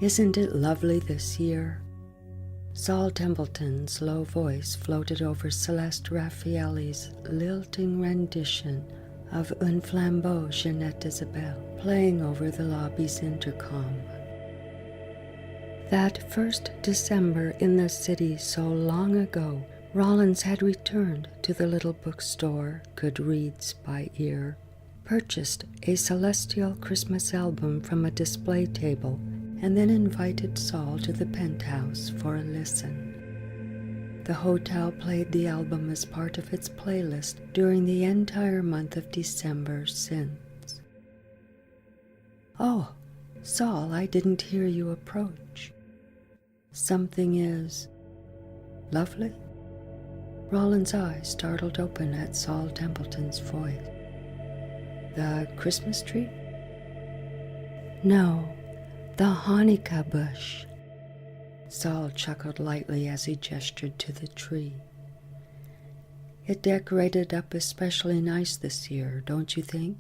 Isn't it lovely this year? Saul Templeton's low voice floated over Celeste Raffaelli's lilting rendition of Un Flambeau Jeanette Isabelle, playing over the lobby's intercom. That first December in the city so long ago, Rollins had returned to the little bookstore, Goodreads by ear, purchased a celestial Christmas album from a display table, and then invited Saul to the penthouse for a listen. The hotel played the album as part of its playlist during the entire month of December since. "Oh, Saul, I didn't hear you approach. Something is lovely?" Rollins' eyes startled open at Saul Templeton's voice. "The Christmas tree?" "No, the Hanukkah bush." Saul chuckled lightly as he gestured to the tree. "It decorated up especially nice this year, don't you think?"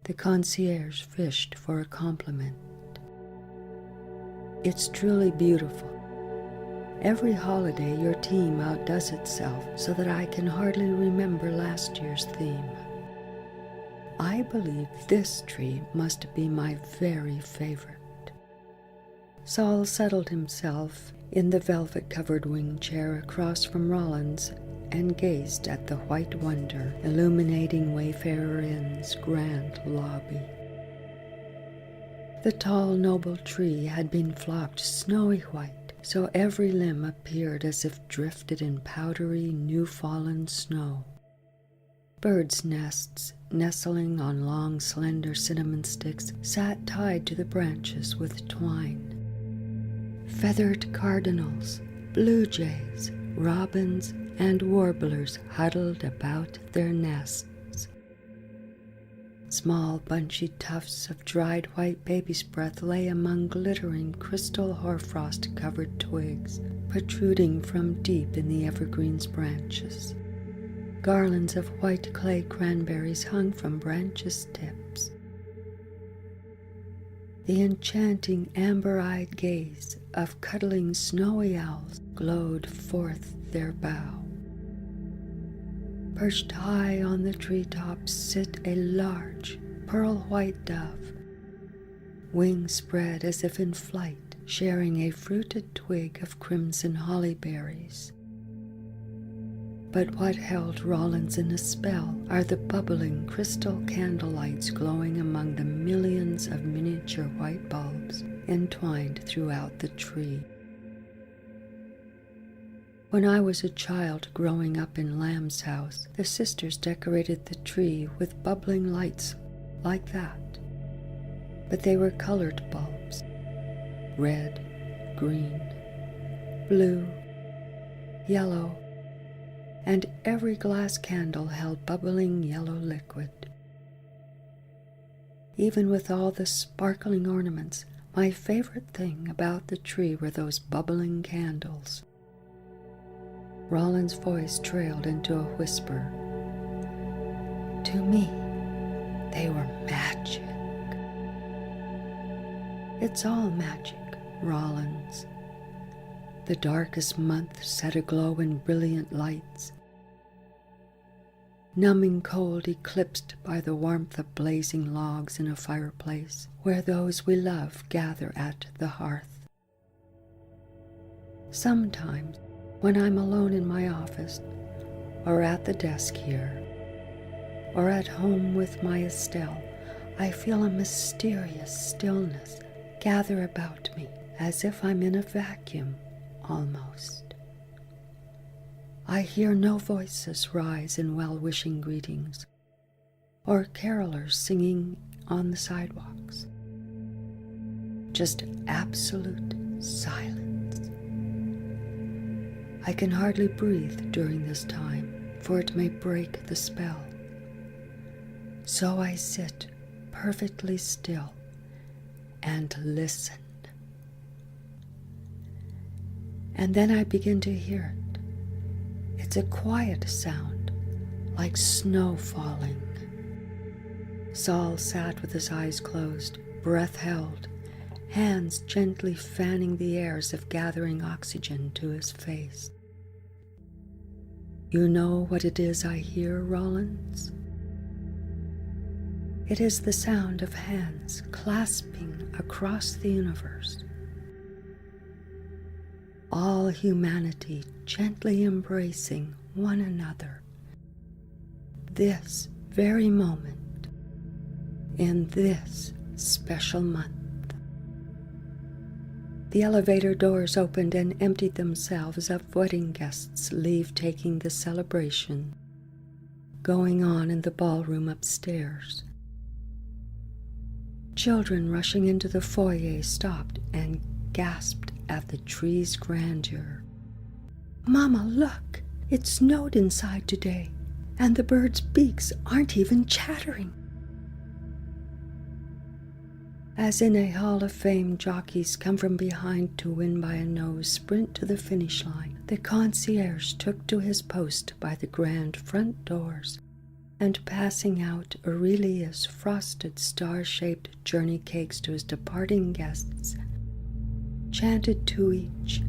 The concierge fished for a compliment. "It's truly beautiful. Every holiday your team outdoes itself so that I can hardly remember last year's theme. I believe this tree must be my very favorite." Saul settled himself in the velvet-covered wing chair across from Rollins and gazed at the white wonder illuminating Wayfarer Inn's grand lobby. The tall, noble tree had been flocked snowy white, so every limb appeared as if drifted in powdery, new-fallen snow. Birds' nests, nestling on long, slender cinnamon sticks, sat tied to the branches with twine. Feathered cardinals, blue jays, robins, and warblers huddled about their nests. Small, bunchy tufts of dried white baby's breath lay among glittering crystal hoarfrost-covered twigs, protruding from deep in the evergreen's branches. Garlands of white clay cranberries hung from branches' tips. The enchanting amber-eyed gaze of cuddling snowy owls glowed forth their bow. Perched high on the treetops sit a large, pearl-white dove, wings spread as if in flight, sharing a fruited twig of crimson holly berries. But what held Rollins in a spell are the bubbling crystal candlelights glowing among the millions of miniature white bulbs entwined throughout the tree. When I was a child growing up in Lamb's house, the sisters decorated the tree with bubbling lights like that. But they were colored bulbs: red, green, blue, yellow, and every glass candle held bubbling yellow liquid. Even with all the sparkling ornaments, my favorite thing about the tree were those bubbling candles. Rollins' voice trailed into a whisper. To me, they were magic. It's all magic, Rollins. The darkest month set aglow in brilliant lights. Numbing cold eclipsed by the warmth of blazing logs in a fireplace where those we love gather at the hearth. Sometimes, when I'm alone in my office, or at the desk here, or at home with my Estelle, I feel a mysterious stillness gather about me, as if I'm in a vacuum, almost. I hear no voices rise in well-wishing greetings, or carolers singing on the sidewalks. Just absolute silence. I can hardly breathe during this time, for it may break the spell. So I sit perfectly still and listen. And then I begin to hear it. It's a quiet sound, like snow falling. Saul sat with his eyes closed, breath held, hands gently fanning the air as if gathering oxygen to his face. You know what it is I hear, Rollins? It is the sound of hands clasping across the universe. All humanity gently embracing one another. This very moment, in this special month. The elevator doors opened and emptied themselves of wedding guests leave-taking the celebration going on in the ballroom upstairs. Children rushing into the foyer stopped and gasped at the tree's grandeur. Mama, look! It snowed inside today, and the birds' beaks aren't even chattering. As in a Hall of Fame, jockeys come from behind to win by a nose sprint to the finish line, the concierge took to his post by the grand front doors, and passing out Aurelia's frosted star-shaped journey cakes to his departing guests, chanted to each,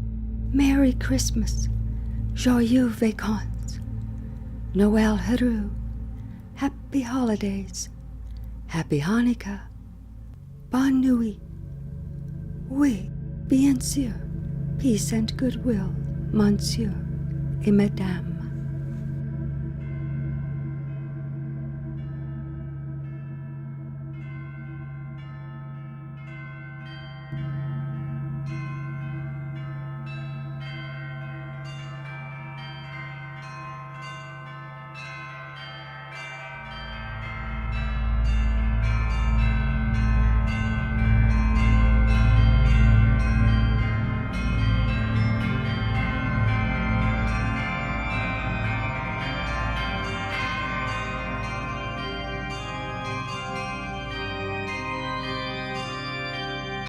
Merry Christmas, Joyeux Vacances, Noël Heureux, Happy Holidays, Happy Hanukkah, Bonne Nuit. Oui, bien sûr, peace and goodwill, Monsieur et Madame.